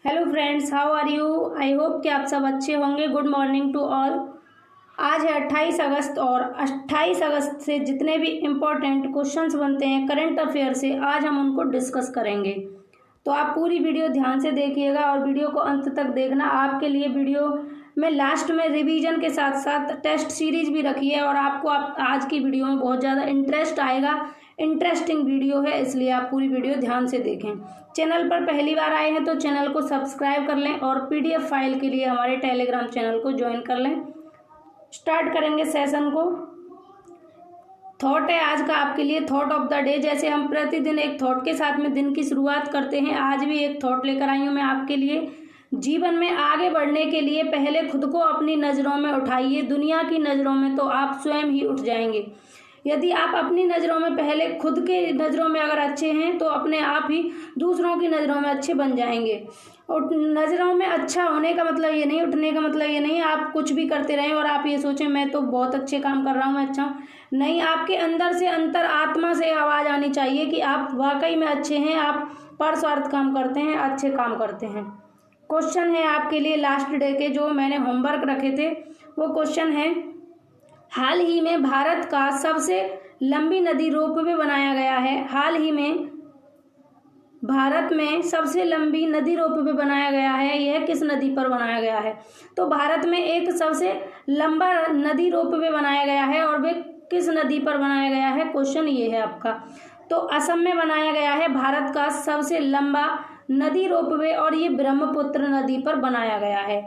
Hello friends, how are you. I hope कि आप सब अच्छे होंगे। Good morning to all. आज है 28 अगस्त और 28 अगस्त से जितने भी इम्पोर्टेंट क्वेश्चंस बनते हैं करंट अफेयर से, आज हम उनको डिस्कस करेंगे। तो आप पूरी वीडियो ध्यान से देखिएगा और वीडियो को अंत तक देखना। आपके लिए वीडियो में लास्ट में रिवीजन के साथ साथ टेस्ट सीरीज भी रखी है और आपको आज की वीडियो में बहुत ज़्यादा इंटरेस्ट आएगा। इंटरेस्टिंग वीडियो है, इसलिए आप पूरी वीडियो ध्यान से देखें। चैनल पर पहली बार आए हैं तो चैनल को सब्सक्राइब कर लें और पीडीएफ फाइल के लिए हमारे टेलीग्राम चैनल को ज्वाइन कर लें। स्टार्ट करेंगे सेशन को। थॉट है आज का आपके लिए, थॉट ऑफ द डे। जैसे हम प्रतिदिन एक थॉट के साथ में दिन की शुरुआत करते हैं, आज भी एक थॉट लेकर आई हूँ मैं आपके लिए। जीवन में आगे बढ़ने के लिए पहले खुद को अपनी नज़रों में उठाइए, दुनिया की नज़रों में तो आप स्वयं ही उठ जाएंगे। यदि आप अपनी नज़रों में पहले खुद के नज़रों में अगर अच्छे हैं तो अपने आप ही दूसरों की नज़रों में अच्छे बन जाएंगे। और नज़रों में अच्छा होने का मतलब ये नहीं, उठने का मतलब ये नहीं आप कुछ भी करते रहें और आप ये सोचें मैं तो बहुत अच्छे काम कर रहा हूँ, मैं अच्छा हूँ। नहीं, आपके अंदर से अंतर आत्मा से आवाज़ आनी चाहिए कि आप वाकई में अच्छे हैं, आप परस्वार्थ काम करते हैं, अच्छे काम करते हैं। क्वेश्चन है आपके लिए लास्ट डे के जो मैंने होमवर्क रखे थे, वो क्वेश्चन है, हाल ही में भारत का सबसे लंबी नदी रोपवे बनाया गया है। हाल ही में भारत में सबसे लंबी नदी रोपवे बनाया गया है, यह किस नदी पर बनाया गया है। तो भारत में एक सबसे लंबा नदी रोपवे बनाया गया है और वे किस नदी पर बनाया गया है, क्वेश्चन ये है आपका। तो असम में बनाया गया है भारत का सबसे लंबा नदी रोपवे और ये ब्रह्मपुत्र नदी पर बनाया गया है।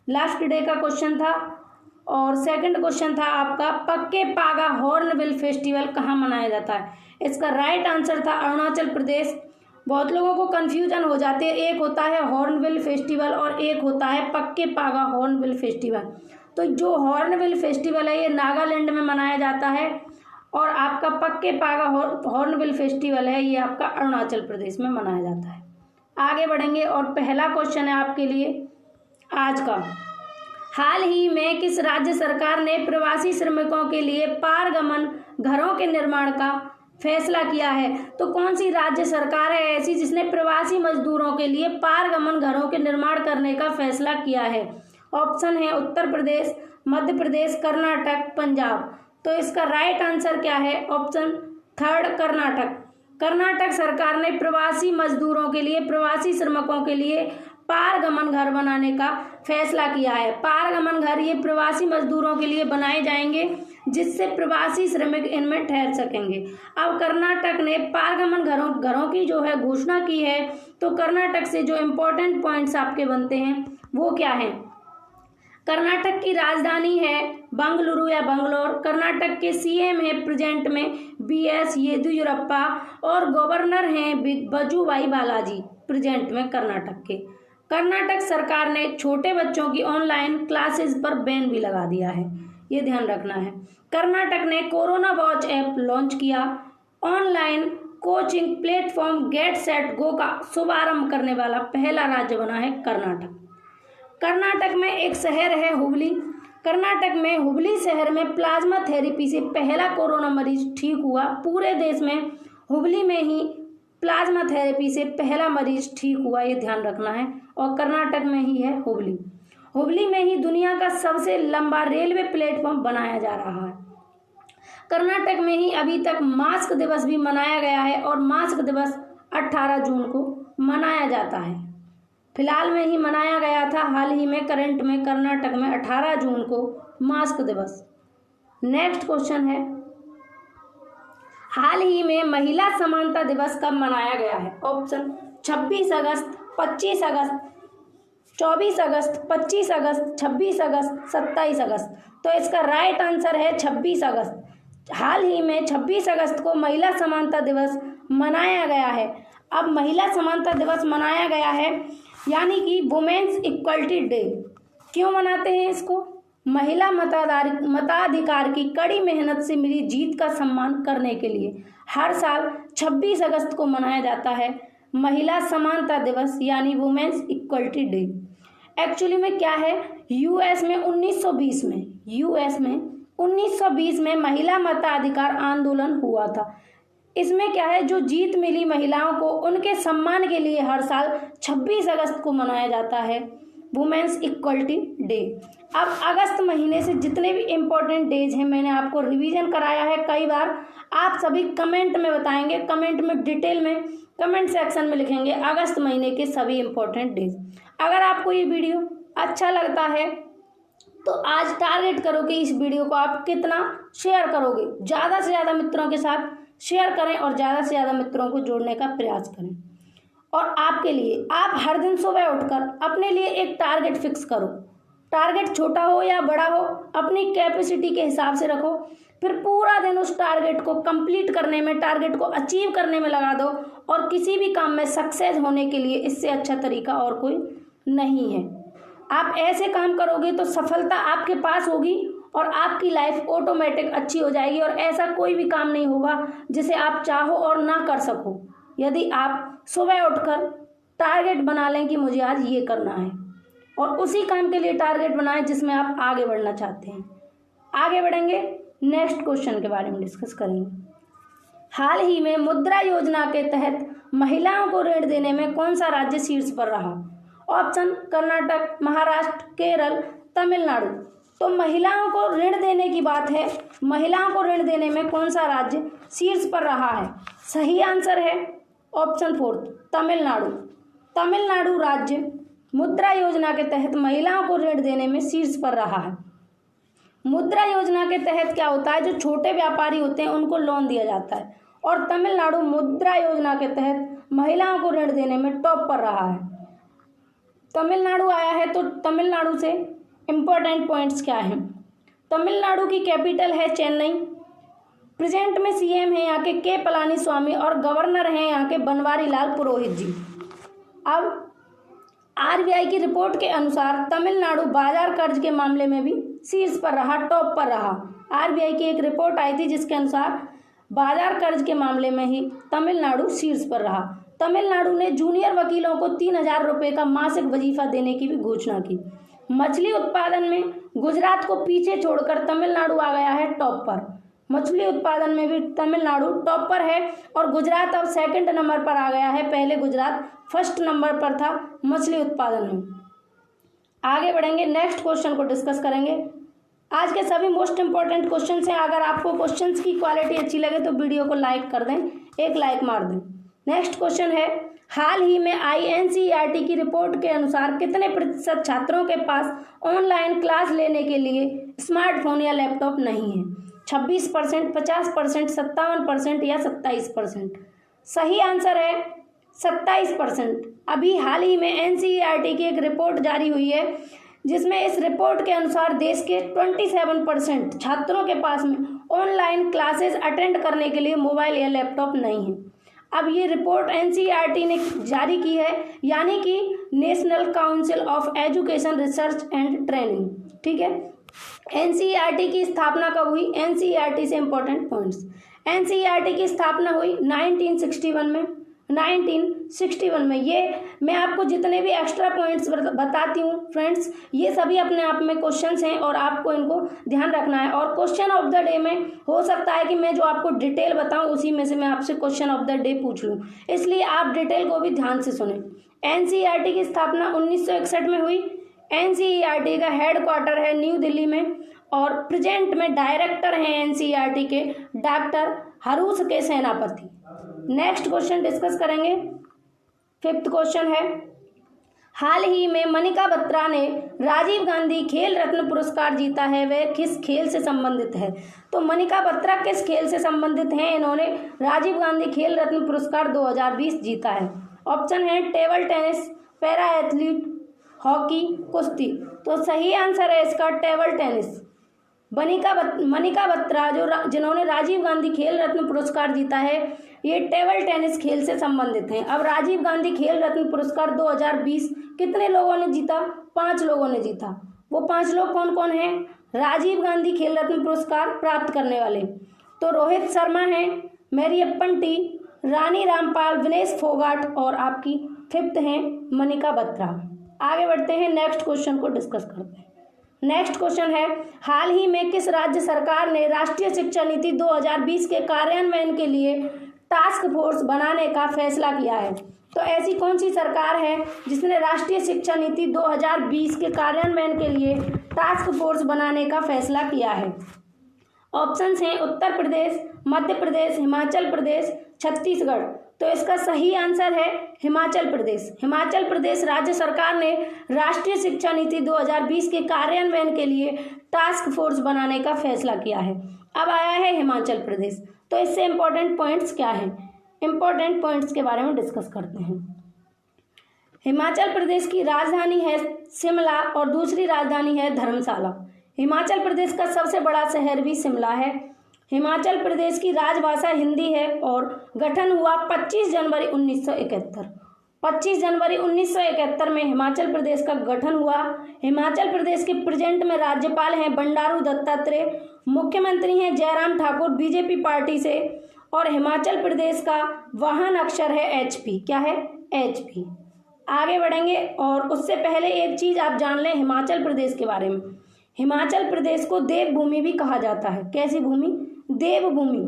लास्ट डे का क्वेश्चन था। और सेकंड क्वेश्चन था आपका, पक्के पागा हॉर्नबिल फेस्टिवल कहाँ मनाया जाता है। इसका राइट आंसर था अरुणाचल प्रदेश। बहुत लोगों को कंफ्यूजन हो जाते हैं, एक होता है हॉर्नबिल फेस्टिवल और एक होता है पक्के पागा हॉर्नबिल फेस्टिवल। तो जो हॉर्नबिल फेस्टिवल है ये नागालैंड में मनाया जाता है और आपका पक्के पागा हॉर्नबिल फेस्टिवल है ये आपका अरुणाचल प्रदेश में मनाया जाता है। आगे बढ़ेंगे और पहला क्वेश्चन है आपके लिए आज का, हाल ही में किस राज्य सरकार ने प्रवासी श्रमिकों के लिए पारगमन घरों के निर्माण का फैसला किया है। तो कौन सी राज्य सरकार है ऐसी जिसने प्रवासी मजदूरों के लिए पारगमन घरों के निर्माण करने का फैसला किया है। ऑप्शन है उत्तर प्रदेश, मध्य प्रदेश, कर्नाटक, पंजाब। तो इसका राइट आंसर क्या है, ऑप्शन थर्ड कर्नाटक। कर्नाटक सरकार ने प्रवासी मजदूरों के लिए, प्रवासी श्रमिकों के लिए पारगमन घर बनाने का फैसला किया है। पारगमन घर ये प्रवासी मजदूरों के लिए बनाए जाएंगे जिससे प्रवासी श्रमिक इनमें ठहर सकेंगे। अब कर्नाटक ने पारगमन घरों की जो है घोषणा की है, तो कर्नाटक से जो इम्पोर्टेंट पॉइंट्स आपके बनते हैं वो क्या है। कर्नाटक की राजधानी है बंगलुरु या बंगलोर। कर्नाटक के सीएम है प्रेजेंट में बीएस येदियुरप्पा और गवर्नर हैं वजुभाई बालाजी प्रेजेंट में कर्नाटक के। कर्नाटक सरकार ने छोटे बच्चों की ऑनलाइन क्लासेस पर बैन भी लगा दिया है, ये ध्यान रखना है। कर्नाटक ने कोरोना वॉच ऐप लॉन्च किया। Online coaching platform get set go का शुभारंभ करने वाला पहला राज्य बना है कर्नाटक। कर्नाटक में एक शहर है हुबली। कर्नाटक में हुबली शहर में प्लाज्मा थेरेपी से पहला कोरोना मरीज ठीक हुआ। पूरे देश में हुबली में ही प्लाज्मा थेरेपी से पहला मरीज ठीक हुआ, ये ध्यान रखना है। और कर्नाटक में ही है हुबली। हुबली में ही दुनिया का सबसे लंबा रेलवे प्लेटफॉर्म बनाया जा रहा है। कर्नाटक में ही अभी तक मास्क दिवस भी मनाया गया है और मास्क दिवस 18 जून को मनाया जाता है। फिलहाल में ही मनाया गया था, हाल ही में करंट में कर्नाटक में 18 जून को मास्क दिवस। नेक्स्ट क्वेश्चन है, हाल ही में महिला समानता दिवस कब मनाया गया है। ऑप्शन 26 अगस्त, 25 अगस्त, 24 अगस्त, 25 अगस्त, 26 अगस्त, 27 अगस्त। तो इसका राइट आंसर है 26 अगस्त। हाल ही में 26 अगस्त को महिला समानता दिवस मनाया गया है। अब महिला समानता दिवस मनाया गया है यानी कि वुमेन्स इक्वलिटी डे। क्यों मनाते हैं इसको, महिला मताधिकार की कड़ी मेहनत से मिली जीत का सम्मान करने के लिए हर साल 26 अगस्त को मनाया जाता है महिला समानता दिवस यानी वुमेन्स इक्वलिटी डे। एक्चुअली में क्या है, यूएस में 1920 में महिला मताधिकार आंदोलन हुआ था। इसमें क्या है, जो जीत मिली महिलाओं को उनके सम्मान के लिए हर साल 26 अगस्त को मनाया जाता है वुमेन्स इक्वलिटी डे। अब अगस्त महीने से जितने भी इम्पोर्टेंट डेज हैं मैंने आपको रिवीजन कराया है कई बार, आप सभी कमेंट में बताएंगे, कमेंट में डिटेल में कमेंट सेक्शन में लिखेंगे अगस्त महीने के सभी इम्पोर्टेंट डेज। अगर आपको ये वीडियो अच्छा लगता है तो आज टारगेट करो कि इस वीडियो को आप कितना शेयर करोगे, ज़्यादा से ज़्यादा मित्रों के साथ शेयर करें और ज़्यादा से ज़्यादा मित्रों को जोड़ने का प्रयास करें। और आपके लिए आप हर दिन सुबह उठकर अपने लिए एक टारगेट फिक्स करो, टारगेट छोटा हो या बड़ा हो अपनी कैपेसिटी के हिसाब से रखो, फिर पूरा दिन उस टारगेट को कंप्लीट करने में, टारगेट को अचीव करने में लगा दो। और किसी भी काम में सक्सेस होने के लिए इससे अच्छा तरीका और कोई नहीं है। आप ऐसे काम करोगे तो सफलता आपके पास होगी और आपकी लाइफ ऑटोमेटिक अच्छी हो जाएगी। और ऐसा कोई भी काम नहीं होगा जिसे आप चाहो और ना कर सको, यदि आप सुबह उठकर टारगेट बना लें कि मुझे आज ये करना है और उसी काम के लिए टारगेट बनाएं जिसमें आप आगे बढ़ना चाहते हैं। आगे बढ़ेंगे, नेक्स्ट क्वेश्चन के बारे में डिस्कस करेंगे। हाल ही में मुद्रा योजना के तहत महिलाओं को ऋण देने में कौन सा राज्य शीर्ष पर रहा? ऑप्शन कर्नाटक, महाराष्ट्र, केरल, तमिलनाडु। तो महिलाओं को ऋण देने की बात है, महिलाओं को ऋण देने में कौन सा राज्य शीर्ष पर रहा है? सही आंसर है ऑप्शन 4 तमिलनाडु। तमिलनाडु राज्य मुद्रा योजना के तहत महिलाओं को ऋण देने में शीर्ष पर रहा है। मुद्रा योजना के तहत क्या होता है, जो छोटे व्यापारी होते हैं उनको लोन दिया जाता है और तमिलनाडु मुद्रा योजना के तहत महिलाओं को ऋण देने में टॉप पर रहा है। तमिलनाडु आया है तो तमिलनाडु से इम्पोर्टेंट पॉइंट्स क्या हैं? तमिलनाडु की कैपिटल है चेन्नई, प्रेजेंट में सीएम है यहाँ के पलानीस्वामी और गवर्नर हैं यहाँ के बनवारी लाल पुरोहित जी। अब आरबीआई की रिपोर्ट के अनुसार तमिलनाडु बाजार कर्ज के मामले में भी शीर्ष पर रहा, टॉप पर रहा। आरबीआई की एक रिपोर्ट आई थी जिसके अनुसार बाजार कर्ज के मामले में ही तमिलनाडु शीर्ष पर रहा। तमिलनाडु ने जूनियर वकीलों को 3,000 रुपये का मासिक वजीफा देने की भी घोषणा की। मछली उत्पादन में गुजरात को पीछे छोड़कर तमिलनाडु आ गया है टॉप पर। मछली उत्पादन में भी तमिलनाडु टॉप पर है और गुजरात अब सेकंड नंबर पर आ गया है, पहले गुजरात फर्स्ट नंबर पर था मछली उत्पादन में। आगे बढ़ेंगे, नेक्स्ट क्वेश्चन को डिस्कस करेंगे। आज के सभी मोस्ट इंपॉर्टेंट क्वेश्चंस हैं। अगर आपको क्वेश्चंस की क्वालिटी अच्छी लगे तो वीडियो को लाइक कर दें, एक लाइक मार दें। नेक्स्ट क्वेश्चन है, हाल ही में INCERT की रिपोर्ट के अनुसार कितने प्रतिशत छात्रों के पास ऑनलाइन क्लास लेने के लिए स्मार्टफोन या लैपटॉप नहीं है? 26%, 50%, 57% या 27%? सही आंसर है 27%। अभी हाल ही में NCERT की एक रिपोर्ट जारी हुई है जिसमें इस रिपोर्ट के अनुसार देश के 27% छात्रों के पास में ऑनलाइन क्लासेस अटेंड करने के लिए मोबाइल या लैपटॉप नहीं है। अब ये रिपोर्ट NCERT ने जारी की है, यानी कि national council of education research and training. ठीक है, NCERT की स्थापना कब हुई? NCERT से इंपॉर्टेंट पॉइंट्स। NCERT की स्थापना हुई 1961 में। 1961 में। ये मैं आपको जितने भी एक्स्ट्रा पॉइंट्स बताती हूँ फ्रेंड्स, ये सभी अपने आप में क्वेश्चंस हैं और आपको इनको ध्यान रखना है। और क्वेश्चन ऑफ द डे में हो सकता है कि मैं जो आपको डिटेल बताऊँ उसी में से मैं आपसे क्वेश्चन ऑफ द डे पूछ लूँ, इसलिए आप डिटेल को भी ध्यान से सुने। NCERT की स्थापना 1961 में हुई। NCERT का हेड क्वार्टर है न्यू दिल्ली में और प्रेजेंट में डायरेक्टर हैं NCERT के डॉक्टर हरूष के सेनापति। नेक्स्ट क्वेश्चन डिस्कस करेंगे। 5th क्वेश्चन है, हाल ही में मनिका बत्रा ने राजीव गांधी खेल रत्न पुरस्कार जीता है, वह किस खेल से संबंधित है? तो मनिका बत्रा किस खेल से संबंधित हैं? इन्होंने राजीव गांधी खेल रत्न पुरस्कार 2020 जीता है। ऑप्शन है table tennis, para athlete, hockey, कुश्ती। तो सही आंसर है इसका टेबल टेनिस। मनिका बत्रा जिन्होंने राजीव गांधी खेल रत्न पुरस्कार जीता है, ये टेबल टेनिस खेल से संबंधित हैं। अब राजीव गांधी खेल रत्न पुरस्कार 2020 कितने लोगों ने जीता? 5 लोगों ने जीता। वो 5 लोग कौन कौन हैं राजीव गांधी खेल रत्न पुरस्कार प्राप्त करने वाले? तो रोहित शर्मा हैं, मैरियप्पन टी, रानी रामपाल, विनेश फोगाट और आपकी 5th हैं मनिका बत्रा। आगे बढ़ते हैं, नेक्स्ट क्वेश्चन को डिस्कस करते हैं। नेक्स्ट क्वेश्चन है, हाल ही में किस राज्य सरकार ने राष्ट्रीय शिक्षा नीति 2020 के कार्यान्वयन के लिए टास्क फोर्स बनाने का फैसला किया है। तो ऐसी कौन सी सरकार है जिसने राष्ट्रीय शिक्षा नीति 2020 के कार्यान्वयन के लिए टास्क फोर्स बनाने का फैसला किया है? ऑप्शंस हैं उत्तर प्रदेश, मध्य प्रदेश, हिमाचल प्रदेश, छत्तीसगढ़। तो इसका सही आंसर है हिमाचल प्रदेश। हिमाचल प्रदेश राज्य सरकार ने राष्ट्रीय शिक्षा नीति 2020 के कार्यान्वयन के लिए टास्क फोर्स बनाने का फैसला किया है। अब आया है हिमाचल प्रदेश। तो इससे इंपॉर्टेंट पॉइंट्स क्या हैं? इंपॉर्टेंट पॉइंट्स के बारे में डिस्कस करते हैं। हिमाचल प्रदेश की राजधानी है शिमला और दूसरी राजधानी है धर्मशाला। हिमाचल प्रदेश का सबसे बड़ा शहर भी शिमला है। हिमाचल प्रदेश की राजभाषा हिंदी है और गठन हुआ 25 जनवरी 1971। 25 जनवरी 1971 में हिमाचल प्रदेश का गठन हुआ। हिमाचल प्रदेश के प्रेजेंट में राज्यपाल हैं बंडारू दत्तात्रेय, मुख्यमंत्री हैं जयराम ठाकुर बीजेपी पार्टी से, और हिमाचल प्रदेश का वाहन अक्षर है HP। क्या है? HP। आगे बढ़ेंगे और उससे पहले एक चीज आप जान लें हिमाचल प्रदेश के बारे में। हिमाचल प्रदेश को देवभूमि भी कहा जाता है। कैसी भूमि? देवभूमि।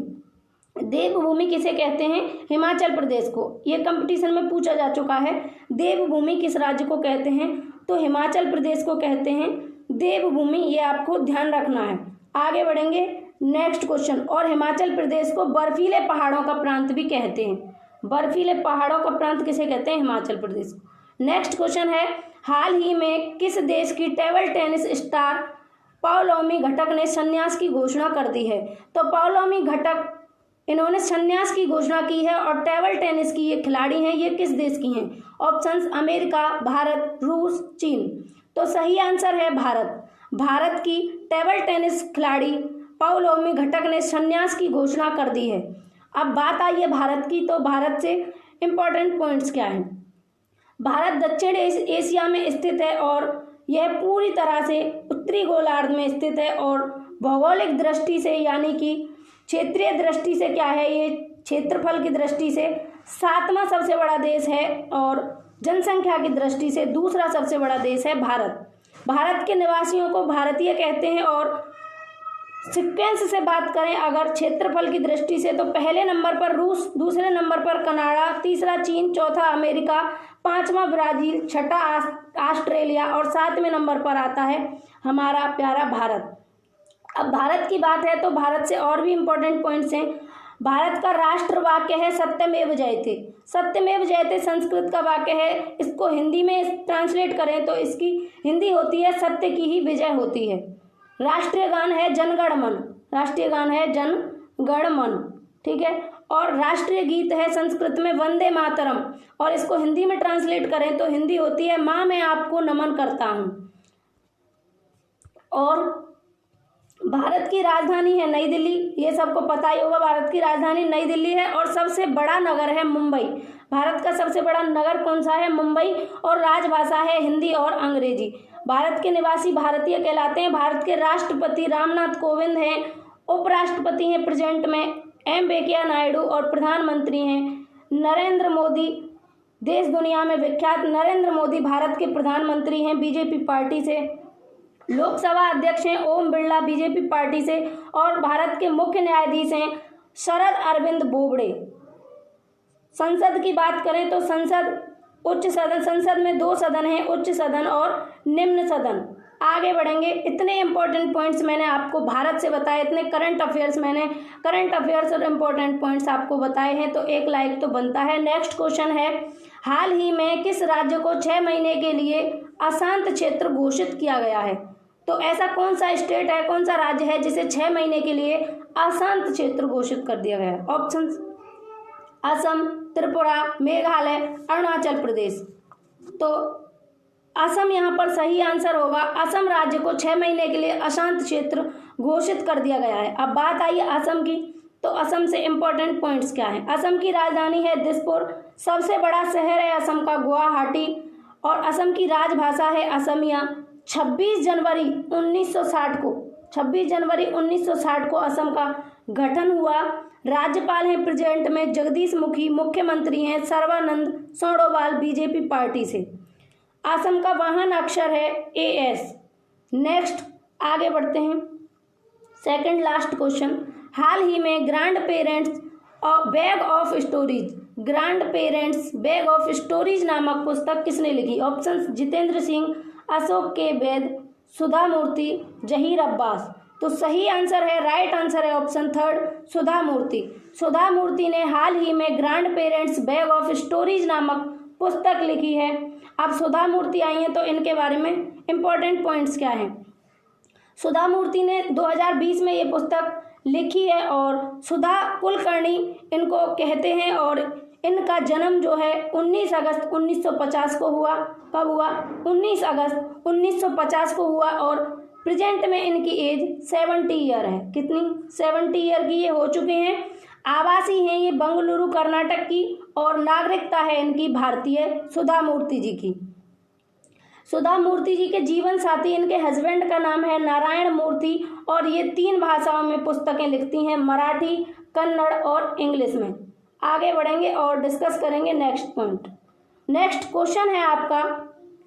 देवभूमि किसे कहते हैं? हिमाचल प्रदेश को। ये कंपटीशन में पूछा जा चुका है। देवभूमि किस राज्य को कहते हैं? तो हिमाचल प्रदेश को कहते हैं देवभूमि। ये आपको ध्यान रखना है। आगे बढ़ेंगे नेक्स्ट क्वेश्चन। और हिमाचल प्रदेश को बर्फीले पहाड़ों का प्रांत भी कहते हैं। बर्फीले पहाड़ों का प्रांत किसे कहते हैं? हिमाचल प्रदेश को। नेक्स्ट क्वेश्चन है, हाल ही में किस देश की टेबल टेनिस स्टार पाओलोमी घटक ने संन्यास की घोषणा कर दी है? तो पाओलोमी घटक इन्होंने संन्यास की घोषणा की है और टेबल टेनिस की ये खिलाड़ी हैं। ये किस देश की हैं? ऑप्शंस अमेरिका, भारत, रूस, चीन। तो सही आंसर है भारत। भारत की टेबल टेनिस खिलाड़ी पाओलोमी घटक ने संन्यास की घोषणा कर दी है। अब बात आई है भारत की। तो भारत से इंपॉर्टेंट पॉइंट्स क्या हैं? भारत दक्षिण एशिया में स्थित है और यह पूरी तरह से उत्तरी गोलार्ध में स्थित है और भौगोलिक दृष्टि से यानी कि क्षेत्रीय दृष्टि से क्या है, ये क्षेत्रफल की दृष्टि से 7वां सबसे बड़ा देश है और जनसंख्या की दृष्टि से दूसरा सबसे बड़ा देश है भारत। भारत के निवासियों को भारतीय कहते हैं और सीक्वेंस से बात करें अगर क्षेत्रफल की दृष्टि से तो पहले नंबर पर रूस, दूसरे नंबर पर कनाडा, तीसरा चीन, चौथा अमेरिका, 5वां ब्राजील, छठा ऑस्ट्रेलिया और 7वें नंबर पर आता है हमारा प्यारा भारत। अब भारत की बात है तो भारत से और भी इम्पोर्टेंट पॉइंट्स हैं। भारत का राष्ट्र वाक्य है सत्यमेव जयते। सत्यमेव जयते संस्कृत का वाक्य है। इसको हिंदी में ट्रांसलेट करें तो इसकी हिंदी होती है सत्य की ही विजय होती है। राष्ट्रीय गान है जनगण मन। राष्ट्रीय गान है जनगण मन, ठीक है। और राष्ट्रीय गीत है संस्कृत में वंदे मातरम और इसको हिंदी में ट्रांसलेट करें तो हिंदी होती है माँ मैं आपको नमन करता हूँ। और भारत की राजधानी है नई दिल्ली। ये सबको पता ही होगा, भारत की राजधानी नई दिल्ली है और सबसे बड़ा नगर है मुंबई। भारत का सबसे बड़ा नगर कौन सा है? मुंबई। और राजभाषा है हिंदी और अंग्रेजी। भारत के निवासी भारतीय कहलाते हैं। भारत के राष्ट्रपति रामनाथ कोविंद हैं। उपराष्ट्रपति हैं प्रेजेंट में एम वेंकैया नायडू और प्रधानमंत्री हैं नरेंद्र मोदी। देश दुनिया में विख्यात नरेंद्र मोदी भारत के प्रधानमंत्री हैं बीजेपी पार्टी से। लोकसभा अध्यक्ष हैं ओम बिरला बीजेपी पार्टी से और भारत के मुख्य न्यायाधीश हैं शरद अरविंद बोबड़े। संसद की बात करें तो संसद उच्च सदन, संसद में 2 सदन हैं, उच्च सदन और निम्न सदन। आगे बढ़ेंगे। इतने इंपॉर्टेंट पॉइंट्स मैंने आपको भारत से बताए, इतने करंट अफेयर्स मैंने करंट अफेयर्स और इंपॉर्टेंट पॉइंट्स आपको बताए हैं तो 1 लाइक तो बनता है। नेक्स्ट क्वेश्चन है, हाल ही में किस राज्य को 6 महीने के लिए अशांत क्षेत्र घोषित किया गया है? तो ऐसा कौन सा स्टेट है, कौन सा राज्य है जिसे 6 महीने के लिए अशांत क्षेत्र घोषित कर दिया गया है? ऑप्शंस असम, त्रिपुरा, मेघालय, अरुणाचल प्रदेश। तो असम यहाँ पर सही आंसर होगा। असम राज्य को 6 महीने के लिए अशांत क्षेत्र घोषित कर दिया गया है। अब बात आई असम की, तो असम से इंपॉर्टेंट पॉइंट्स क्या हैं? असम की राजधानी है दिसपुर। सबसे बड़ा शहर है असम का गुवाहाटी और असम की राजभाषा है असमिया। 26 जनवरी 1960 को असम का गठन हुआ। राज्यपाल हैं प्रेजेंट में जगदीश मुखी, मुख्यमंत्री हैं सर्बानंद सोनोवाल बीजेपी पार्टी से। असम का वाहन अक्षर है AS। नेक्स्ट आगे बढ़ते हैं। सेकंड लास्ट क्वेश्चन, हाल ही में grand parents bag of stories, grand parents bag of stories नामक पुस्तक किसने लिखी? ऑप्शन जितेंद्र सिंह, अशोक के वैद, सुधा मूर्ति, जहीर अब्बास। तो सही आंसर है, राइट आंसर है ऑप्शन थर्ड, सुधा मूर्ति। सुधा मूर्ति ने हाल ही में grand parents bag of stories नामक पुस्तक लिखी है। अब सुधा मूर्ति आई हैं तो इनके बारे में इंपॉर्टेंट पॉइंट्स क्या हैं। सुधा मूर्ति ने 2020 में ये पुस्तक लिखी है और सुधा कुलकर्णी इनको कहते हैं और इनका जन्म जो है 19 अगस्त 1950 को हुआ। कब हुआ? 19 अगस्त 1950 को हुआ और प्रेजेंट में इनकी एज 70 ईयर है। कितनी? 70 ईयर की ये हो चुके हैं। आवासी हैं ये बंगलुरु कर्नाटक की और नागरिकता है इनकी भारतीय, सुधा मूर्ति जी की। सुधा मूर्ति जी के जीवन साथी इनके हस्बैंड का नाम है नारायण मूर्ति और ये 3 भाषाओं में पुस्तकें लिखती हैं, मराठी, कन्नड़ और इंग्लिश में। आगे बढ़ेंगे और डिस्कस करेंगे नेक्स्ट पॉइंट। नेक्स्ट क्वेश्चन है आपका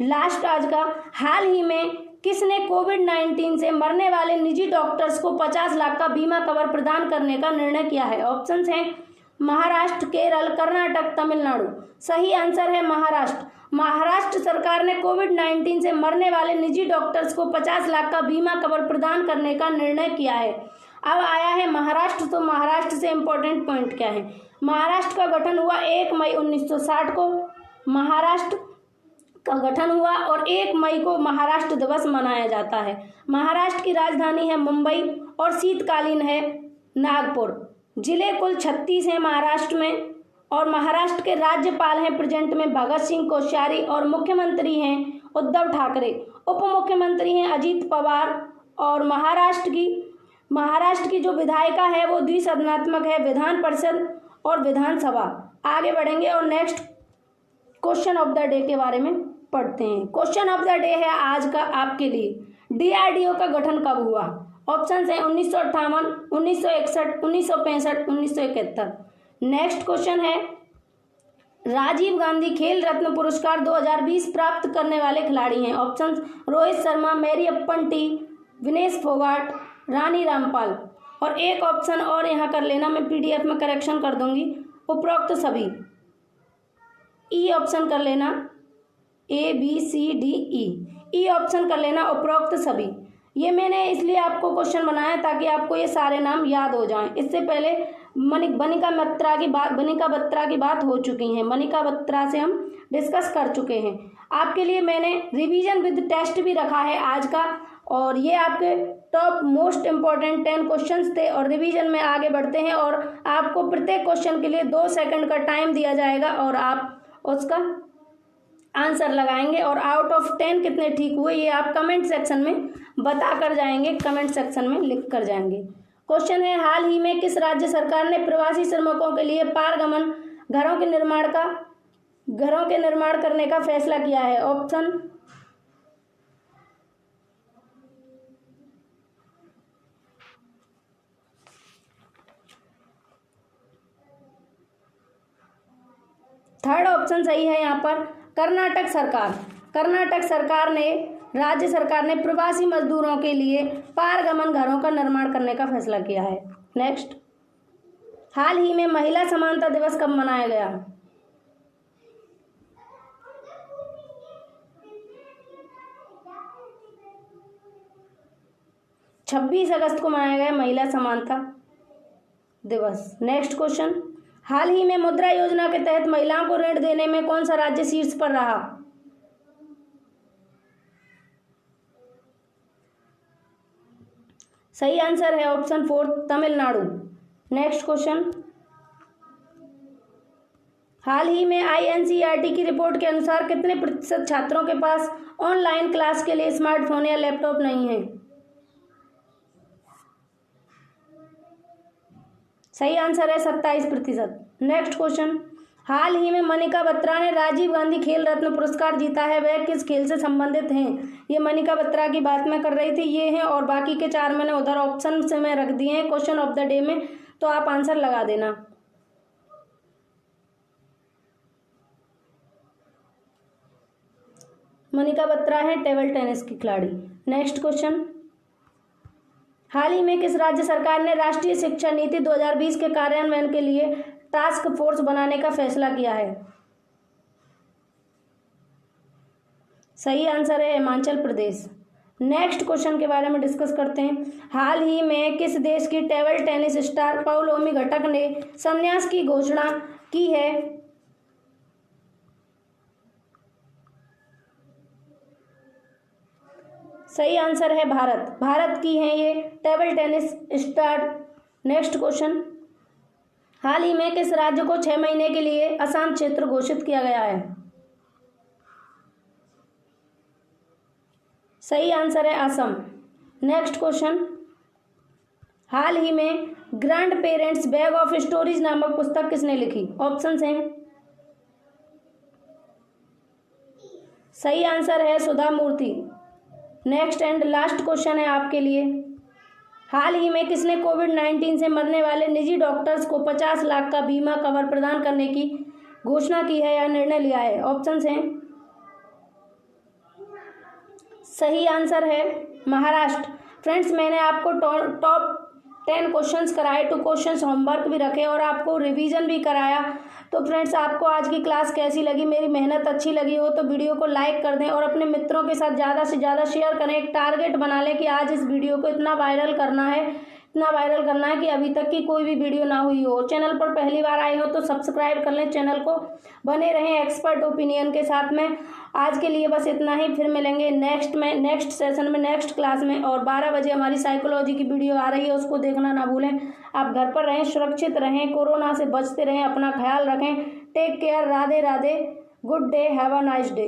लास्ट आज का, हाल ही में किसने कोविड-19 से मरने वाले निजी डॉक्टर्स को 50 लाख का बीमा कवर प्रदान करने का निर्णय किया है? ऑप्शंस हैं महाराष्ट्र, केरल, कर्नाटक, तमिलनाडु। सही आंसर है महाराष्ट्र। महाराष्ट्र सरकार ने कोविड-19 से मरने वाले निजी डॉक्टर्स को 50 लाख का बीमा कवर प्रदान करने का निर्णय किया है। अब आया है महाराष्ट्र, तो महाराष्ट्र से इंपॉर्टेंट पॉइंट क्या है? महाराष्ट्र का गठन हुआ 1 मई 1960 को। महाराष्ट्र का गठन हुआ और 1 मई को महाराष्ट्र दिवस मनाया जाता है। महाराष्ट्र की राजधानी है मुंबई और शीतकालीन है नागपुर। जिले कुल 36 हैं महाराष्ट्र में और महाराष्ट्र के राज्यपाल हैं प्रेजेंट में भगत सिंह कोश्यारी और मुख्यमंत्री हैं उद्धव ठाकरे। उप मुख्यमंत्री हैं अजीत पवार और महाराष्ट्र की जो विधायिका है वो द्विसदनात्मक है, विधान परिषद और विधानसभा। आगे बढ़ेंगे और next question of the day के बारे में पढ़ते हैं। क्वेश्चन ऑफ द डे है आज का आपके लिए, डीआरडीओ का गठन कब हुआ? ऑप्शन है 1958, 1961, 1965, 1971। नेक्स्ट क्वेश्चन है राजीव गांधी खेल रत्न पुरस्कार 2020 प्राप्त करने वाले खिलाड़ी हैं? Option Rohit Sharma, मैरीअप्पन T, Vinesh Phogat, Rani Rampal. और एक ऑप्शन और यहाँ कर लेना, मैं पीडीएफ में करेक्शन कर दूंगी, उपरोक्त सभी। ई ऑप्शन कर लेना, ABCDE, ई ऑप्शन कर लेना उपरोक्त सभी। ये मैंने इसलिए आपको क्वेश्चन बनाया ताकि आपको ये सारे नाम याद हो जाएं। इससे पहले मनिका बत्रा की बात हो चुकी है, मनिका बत्रा से हम डिस्कस कर चुके हैं। आपके लिए मैंने रिवीजन विद टेस्ट भी रखा है आज का और ये आपके टॉप मोस्ट इम्पॉर्टेंट 10 क्वेश्चंस थे और रिवीजन में आगे बढ़ते हैं और आपको प्रत्येक क्वेश्चन के लिए 2 सेकंड का टाइम दिया जाएगा और आप उसका आंसर लगाएंगे और आउट ऑफ 10 कितने ठीक हुए ये आप कमेंट सेक्शन में बता कर जाएंगे, कमेंट सेक्शन में लिख कर जाएंगे। क्वेश्चन है हाल ही में किस राज्य सरकार ने प्रवासी श्रमिकों के लिए पारगमन घरों के निर्माण करने का फैसला किया है? ऑप्शन थर्ड ऑप्शन सही है यहाँ पर, कर्नाटक सरकार। कर्नाटक सरकार ने, राज्य सरकार ने प्रवासी मजदूरों के लिए पारगमन घरों का निर्माण करने का फैसला किया है। नेक्स्ट, हाल ही में महिला समानता दिवस कब मनाया गया? छब्बीस अगस्त को मनाया गया महिला समानता दिवस। नेक्स्ट क्वेश्चन, हाल ही में मुद्रा योजना के तहत महिलाओं को ऋण देने में कौन सा राज्य शीर्ष पर रहा? सही आंसर है ऑप्शन 4 तमिलनाडु। नेक्स्ट क्वेश्चन, हाल ही में INCERT की रिपोर्ट के अनुसार कितने प्रतिशत छात्रों के पास ऑनलाइन क्लास के लिए स्मार्टफोन या लैपटॉप नहीं है? सही आंसर है 27%। नेक्स्ट क्वेश्चन, हाल ही में मनिका बत्रा ने राजीव गांधी खेल रत्न पुरस्कार जीता है, वह किस खेल से संबंधित हैं? ये मनिका बत्रा की बात मैं कर रही थी, ये हैं और बाकी के 4 मैंने उधर ऑप्शन से मैं रख दिए हैं क्वेश्चन ऑफ द डे में, तो आप आंसर लगा देना। मनिका बत्रा है टेबल टेनिस की खिलाड़ी। नेक्स्ट क्वेश्चन, हाल ही में किस राज्य सरकार ने राष्ट्रीय शिक्षा नीति 2020 के कार्यान्वयन के लिए टास्क फोर्स बनाने का फैसला किया है? सही आंसर है हिमाचल प्रदेश। नेक्स्ट क्वेश्चन के बारे में डिस्कस करते हैं। हाल ही में किस देश की टेबल टेनिस स्टार पाओलोमी घटक ने संन्यास की घोषणा की है? सही आंसर है भारत। भारत की हैं ये table tennis star. Next question, हाल ही में किस राज्य को 6 महीने के लिए अशांत क्षेत्र घोषित किया गया है? सही आंसर है असम। नेक्स्ट क्वेश्चन, हाल ही में grand parents bag of stories नामक पुस्तक किसने लिखी? ऑप्शंस हैं। सही आंसर है सुधा मूर्ति। नेक्स्ट एंड लास्ट क्वेश्चन है आपके लिए, हाल ही में किसने कोविड-19 से मरने वाले निजी डॉक्टर्स को 50 लाख का बीमा कवर प्रदान करने की घोषणा की है या निर्णय लिया है? ऑप्शंस हैं। सही आंसर है महाराष्ट्र। फ्रेंड्स, मैंने आपको टॉप 10 क्वेश्चंस कराए, 2 क्वेश्चंस होमवर्क भी रखे और आपको रिवीजन भी कराया। तो फ्रेंड्स, आपको आज की क्लास कैसी लगी? मेरी मेहनत अच्छी लगी हो तो वीडियो को लाइक कर दें और अपने मित्रों के साथ ज़्यादा से ज़्यादा शेयर करें। एक टारगेट बना लें कि आज इस वीडियो को इतना वायरल करना है कि अभी तक की कोई भी वीडियो ना हुई हो। चैनल पर पहली बार आए हो तो सब्सक्राइब कर लें चैनल को, बने रहें एक्सपर्ट ओपिनियन के साथ में। आज के लिए बस इतना ही, फिर मिलेंगे नेक्स्ट सेशन में, नेक्स्ट क्लास में। और 12 बजे हमारी साइकोलॉजी की वीडियो आ रही है, उसको देखना ना भूलें। आप घर पर रहें, सुरक्षित रहें, कोरोना से बचते रहें, अपना ख्याल रखें। Take care. Radhe Radhe. Good day. Have a nice day.